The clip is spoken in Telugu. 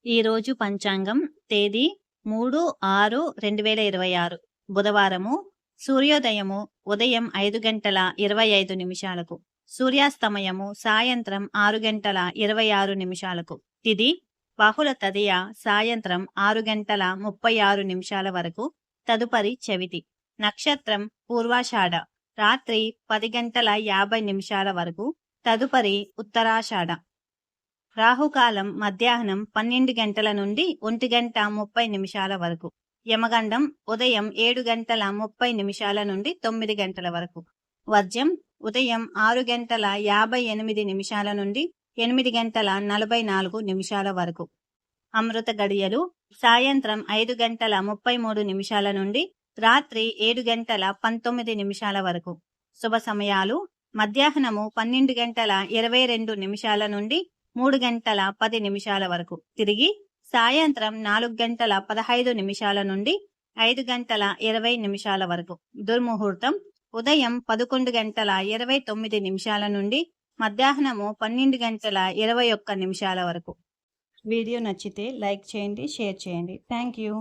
ఈరోజు పంచాంగం తేదీ 3/6/2026 బుధవారము. సూర్యోదయము ఉదయం 5:25 సూర్యాస్తమయము సాయంత్రం 6:26 తిథి బహుళ తదియ సాయంత్రం 6:36 వరకు. తదుపరి చవితి. నక్షత్రం పూర్వాషాఢ రాత్రి 10:50 వరకు. తదుపరి ఉత్తరాషాఢ. రాహుకాలం మధ్యాహ్నం 12 గంటల నుండి 1:30 వరకు. యమగండం ఉదయం 7:30 నుండి 9 గంటల వరకు. వర్జ్యం ఉదయం 6:58 నుండి 8:44 వరకు. అమృత గడియలు సాయంత్రం 5:33 నుండి రాత్రి 7:19 వరకు. శుభ సమయాలు మధ్యాహ్నము 12:22 నుండి 3:10 వరకు. తిరిగి సాయంత్రం 4:15 నుండి 5:20 వరకు. దుర్ముహూర్తం ఉదయం 11:29 నుండి మధ్యాహ్నము 12:21 వరకు. వీడియో నచ్చితే లైక్ చేయండి, షేర్ చేయండి. Thank you.